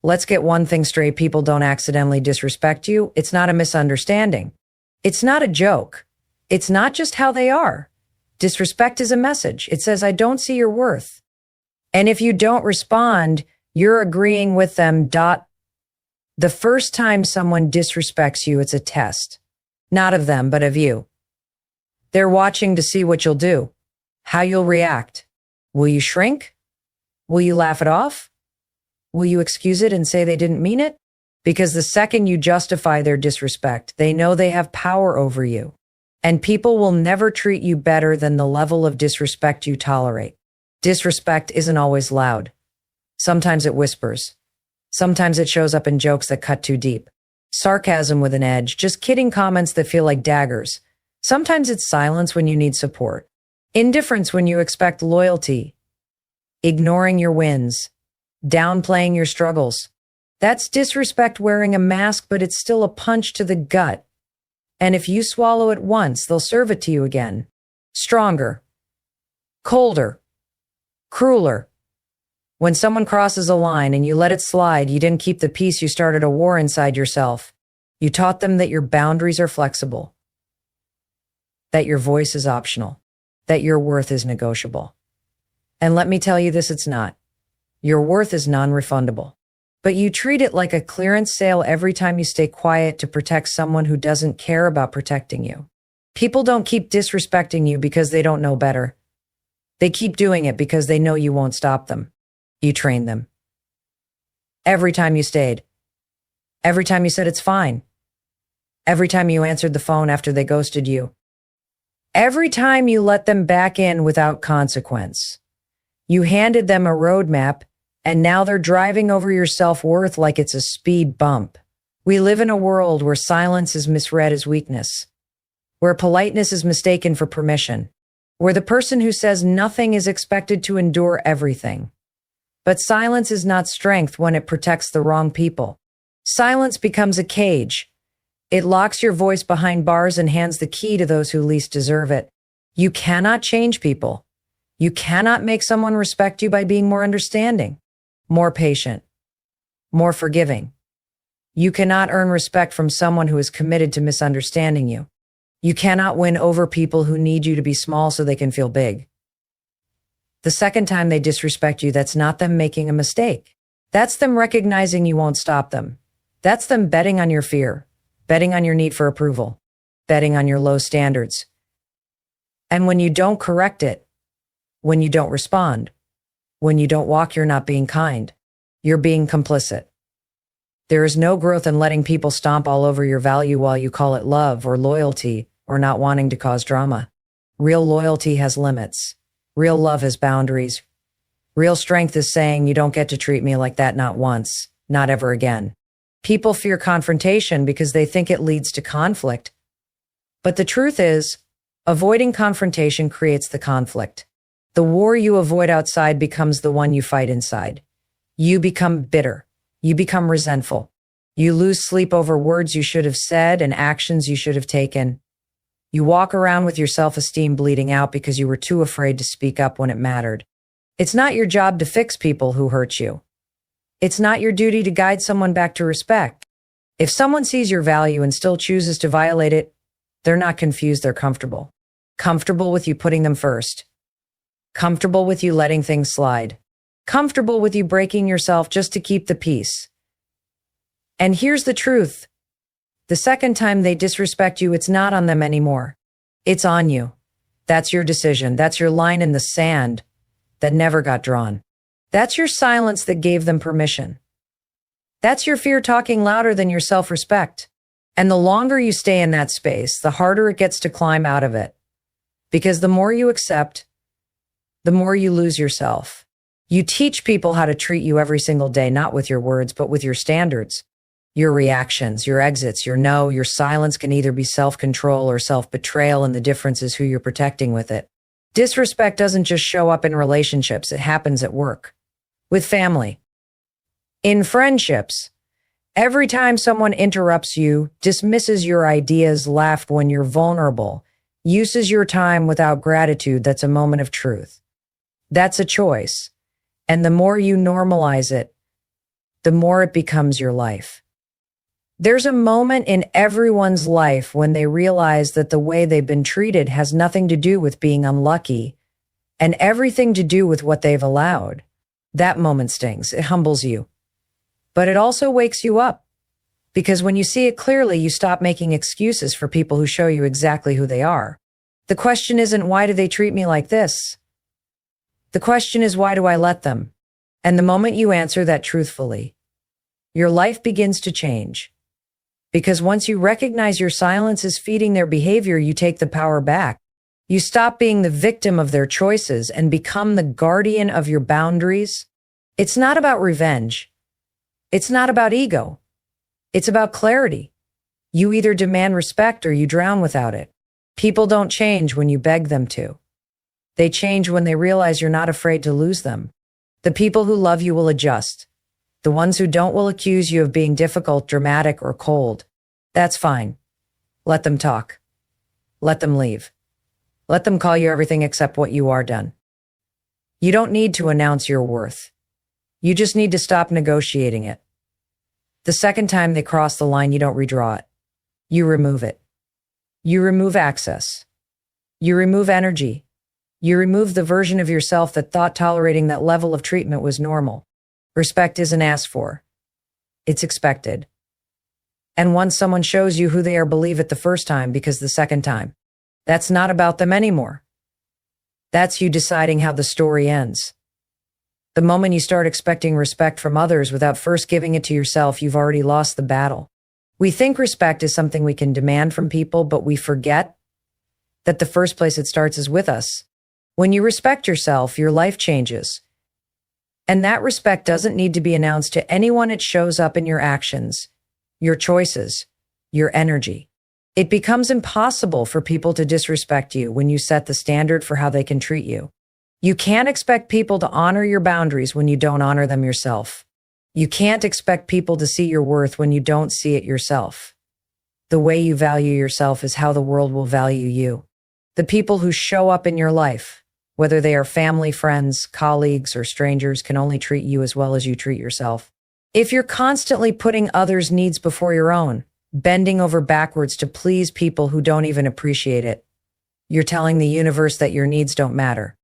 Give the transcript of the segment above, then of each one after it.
Let's get one thing straight. People don't accidentally disrespect you. It's not a misunderstanding. It's not a joke. It's not just how they are. Disrespect is a message. It says, I don't see your worth. And if you don't respond, you're agreeing with them. The first time someone disrespects you, it's a test. Not of them, but of you. They're watching to see what you'll do, how you'll react. Will you shrink? Will you laugh it off? Will you excuse it and say they didn't mean it? Because the second you justify their disrespect, they know they have power over you. And people will never treat you better than the level of disrespect you tolerate. Disrespect isn't always loud. Sometimes it whispers. Sometimes it shows up in jokes that cut too deep. Sarcasm with an edge, just kidding comments that feel like daggers. Sometimes it's silence when you need support. Indifference when you expect loyalty. Ignoring your wins. Downplaying your struggles. That's disrespect wearing a mask, but it's still a punch to the gut. And if you swallow it once, they'll serve it to you again. Stronger. Colder. Crueler. When someone crosses a line and you let it slide, you didn't keep the peace, you started a war inside yourself. You taught them that your boundaries are flexible. That your voice is optional. That your worth is negotiable. And let me tell you this, it's not. Your worth is non-refundable. But you treat it like a clearance sale every time you stay quiet to protect someone who doesn't care about protecting you. People don't keep disrespecting you because they don't know better. They keep doing it because they know you won't stop them. You trained them. Every time you stayed. Every time you said it's fine. Every time you answered the phone after they ghosted you. Every time you let them back in without consequence. You handed them a roadmap, and now they're driving over your self-worth like it's a speed bump. We live in a world where silence is misread as weakness, where politeness is mistaken for permission, where the person who says nothing is expected to endure everything. But silence is not strength when it protects the wrong people. Silence becomes a cage. It locks your voice behind bars and hands the key to those who least deserve it. You cannot change people. You cannot make someone respect you by being more understanding, more patient, more forgiving. You cannot earn respect from someone who is committed to misunderstanding you. You cannot win over people who need you to be small so they can feel big. The second time they disrespect you, that's not them making a mistake. That's them recognizing you won't stop them. That's them betting on your fear, betting on your need for approval, betting on your low standards. And when you don't correct it, when you don't respond, when you don't walk, you're not being kind. You're being complicit. There is no growth in letting people stomp all over your value while you call it love or loyalty or not wanting to cause drama. Real loyalty has limits. Real love has boundaries. Real strength is saying you don't get to treat me like that, not once, not ever again. People fear confrontation because they think it leads to conflict. But the truth is, avoiding confrontation creates the conflict. The war you avoid outside becomes the one you fight inside. You become bitter. You become resentful. You lose sleep over words you should have said and actions you should have taken. You walk around with your self-esteem bleeding out because you were too afraid to speak up when it mattered. It's not your job to fix people who hurt you. It's not your duty to guide someone back to respect. If someone sees your value and still chooses to violate it, they're not confused, they're comfortable. Comfortable with you putting them first. Comfortable with you letting things slide. Comfortable with you breaking yourself just to keep the peace. And here's the truth. The second time they disrespect you, it's not on them anymore. It's on you. That's your decision. That's your line in the sand that never got drawn. That's your silence that gave them permission. That's your fear talking louder than your self-respect. And the longer you stay in that space, the harder it gets to climb out of it. Because the more you accept, the more you lose yourself. You teach people how to treat you every single day, not with your words, but with your standards. Your reactions, your exits, your no, your silence can either be self-control or self-betrayal, and the difference is who you're protecting with it. Disrespect doesn't just show up in relationships, it happens at work, with family, in friendships. Every time someone interrupts you, dismisses your ideas, laughs when you're vulnerable, uses your time without gratitude, that's a moment of truth. That's a choice. And the more you normalize it, the more it becomes your life. There's a moment in everyone's life when they realize that the way they've been treated has nothing to do with being unlucky and everything to do with what they've allowed. That moment stings. It humbles you. But it also wakes you up. Because when you see it clearly, you stop making excuses for people who show you exactly who they are. The question isn't, why do they treat me like this? The question is, why do I let them? And the moment you answer that truthfully, your life begins to change. Because once you recognize your silence is feeding their behavior, you take the power back. You stop being the victim of their choices and become the guardian of your boundaries. It's not about revenge. It's not about ego. It's about clarity. You either demand respect or you drown without it. People don't change when you beg them to. They change when they realize you're not afraid to lose them. The people who love you will adjust. The ones who don't will accuse you of being difficult, dramatic, or cold. That's fine. Let them talk. Let them leave. Let them call you everything except what you are done. You don't need to announce your worth. You just need to stop negotiating it. The second time they cross the line, you don't redraw it. You remove it. You remove access. You remove energy. You remove the version of yourself that thought tolerating that level of treatment was normal. Respect isn't asked for. It's expected. And once someone shows you who they are, believe it the first time, because the second time, that's not about them anymore. That's you deciding how the story ends. The moment you start expecting respect from others without first giving it to yourself, you've already lost the battle. We think respect is something we can demand from people, but we forget that the first place it starts is with us. When you respect yourself, your life changes. And that respect doesn't need to be announced to anyone. It shows up in your actions, your choices, your energy. It becomes impossible for people to disrespect you when you set the standard for how they can treat you. You can't expect people to honor your boundaries when you don't honor them yourself. You can't expect people to see your worth when you don't see it yourself. The way you value yourself is how the world will value you. The people who show up in your life, whether they are family, friends, colleagues, or strangers, can only treat you as well as you treat yourself. If you're constantly putting others' needs before your own, bending over backwards to please people who don't even appreciate it, you're telling the universe that your needs don't matter.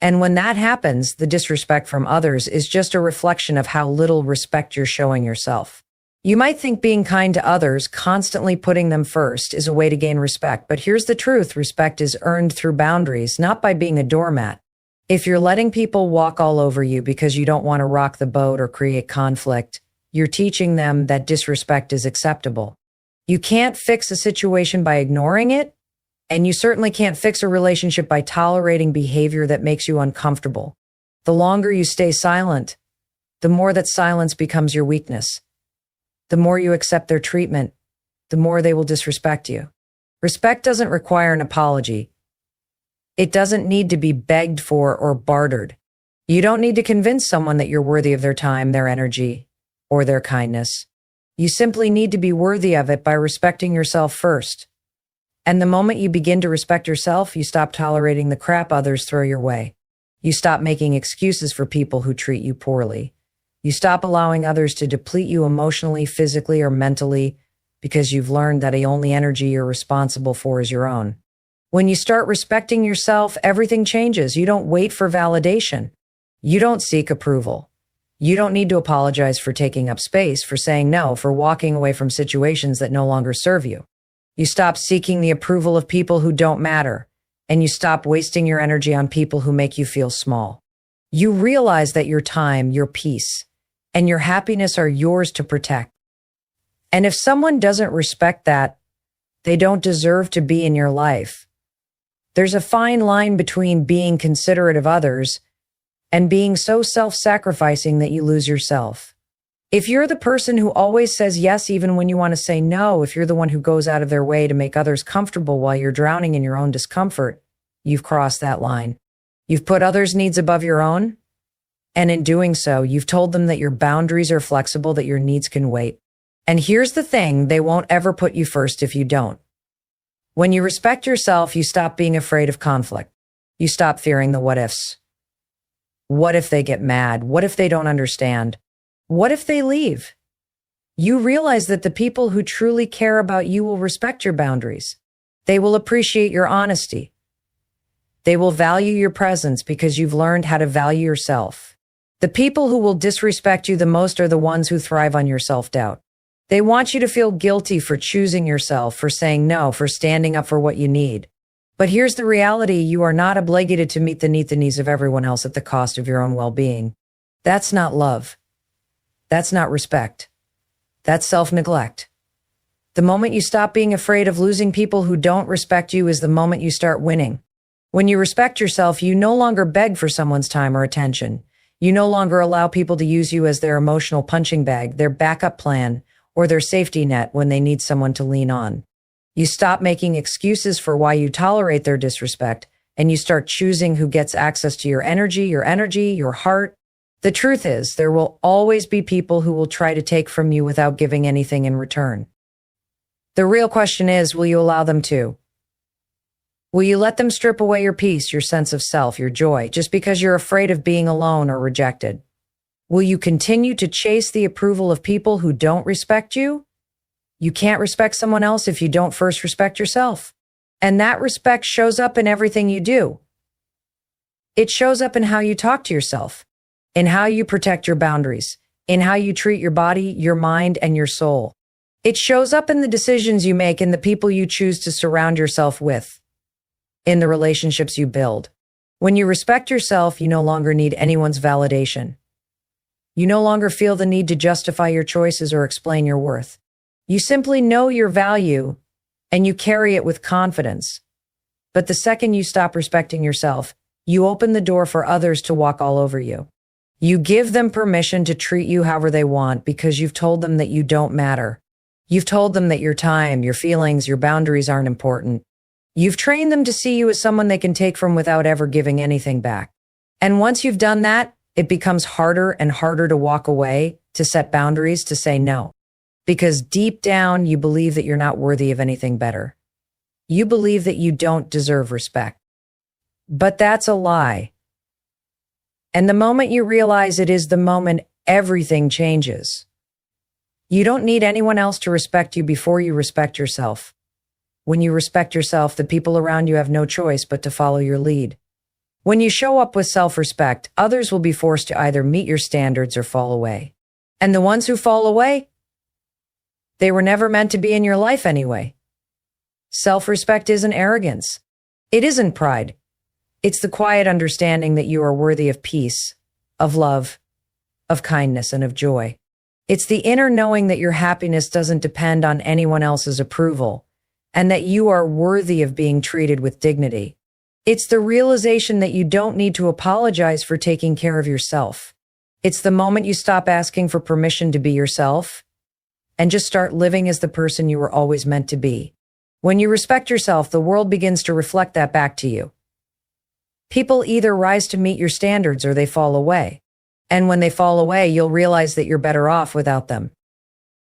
And when that happens, the disrespect from others is just a reflection of how little respect you're showing yourself. You might think being kind to others, constantly putting them first, is a way to gain respect, but here's the truth. Respect is earned through boundaries, not by being a doormat. If you're letting people walk all over you because you don't want to rock the boat or create conflict, you're teaching them that disrespect is acceptable. You can't fix a situation by ignoring it, and you certainly can't fix a relationship by tolerating behavior that makes you uncomfortable. The longer you stay silent, the more that silence becomes your weakness. The more you accept their treatment, the more they will disrespect you. Respect doesn't require an apology. It doesn't need to be begged for or bartered. You don't need to convince someone that you're worthy of their time, their energy, or their kindness. You simply need to be worthy of it by respecting yourself first. And the moment you begin to respect yourself, you stop tolerating the crap others throw your way. You stop making excuses for people who treat you poorly. You stop allowing others to deplete you emotionally, physically, or mentally because you've learned that the only energy you're responsible for is your own. When you start respecting yourself, everything changes. You don't wait for validation. You don't seek approval. You don't need to apologize for taking up space, for saying no, for walking away from situations that no longer serve you. You stop seeking the approval of people who don't matter, and you stop wasting your energy on people who make you feel small. You realize that your time, your peace, and your happiness are yours to protect. And if someone doesn't respect that, they don't deserve to be in your life. There's a fine line between being considerate of others and being so self-sacrificing that you lose yourself. If you're the person who always says yes even when you want to say no, if you're the one who goes out of their way to make others comfortable while you're drowning in your own discomfort, you've crossed that line. You've put others' needs above your own, and in doing so, you've told them that your boundaries are flexible, that your needs can wait. And here's the thing, they won't ever put you first if you don't. When you respect yourself, you stop being afraid of conflict. You stop fearing the what ifs. What if they get mad? What if they don't understand? What if they leave? You realize that the people who truly care about you will respect your boundaries. They will appreciate your honesty. They will value your presence because you've learned how to value yourself. The people who will disrespect you the most are the ones who thrive on your self-doubt. They want you to feel guilty for choosing yourself, for saying no, for standing up for what you need. But here's the reality: you are not obligated to meet the needs of everyone else at the cost of your own well-being. That's not love. That's not respect. That's self-neglect. The moment you stop being afraid of losing people who don't respect you is the moment you start winning. When you respect yourself, you no longer beg for someone's time or attention. You no longer allow people to use you as their emotional punching bag, their backup plan, or their safety net when they need someone to lean on. You stop making excuses for why you tolerate their disrespect, and you start choosing who gets access to your energy, your heart. The truth is, there will always be people who will try to take from you without giving anything in return. The real question is, will you allow them to? Will you let them strip away your peace, your sense of self, your joy, just because you're afraid of being alone or rejected? Will you continue to chase the approval of people who don't respect you? You can't respect someone else if you don't first respect yourself. And that respect shows up in everything you do. It shows up in how you talk to yourself, in how you protect your boundaries, in how you treat your body, your mind, and your soul. It shows up in the decisions you make and the people you choose to surround yourself with, in the relationships you build. When you respect yourself, you no longer need anyone's validation. You no longer feel the need to justify your choices or explain your worth. You simply know your value and you carry it with confidence. But the second you stop respecting yourself, you open the door for others to walk all over you. You give them permission to treat you however they want because you've told them that you don't matter. You've told them that your time, your feelings, your boundaries aren't important. You've trained them to see you as someone they can take from without ever giving anything back. And once you've done that, it becomes harder and harder to walk away, to set boundaries, to say no. Because deep down, you believe that you're not worthy of anything better. You believe that you don't deserve respect. But that's a lie. And the moment you realize it is the moment everything changes. You don't need anyone else to respect you before you respect yourself. When you respect yourself, the people around you have no choice but to follow your lead. When you show up with self-respect, others will be forced to either meet your standards or fall away. And the ones who fall away, they were never meant to be in your life anyway. Self-respect isn't arrogance. It isn't pride. It's the quiet understanding that you are worthy of peace, of love, of kindness, and of joy. It's the inner knowing that your happiness doesn't depend on anyone else's approval, and that you are worthy of being treated with dignity. It's the realization that you don't need to apologize for taking care of yourself. It's the moment you stop asking for permission to be yourself and just start living as the person you were always meant to be. When you respect yourself, the world begins to reflect that back to you. People either rise to meet your standards or they fall away. And when they fall away, you'll realize that you're better off without them.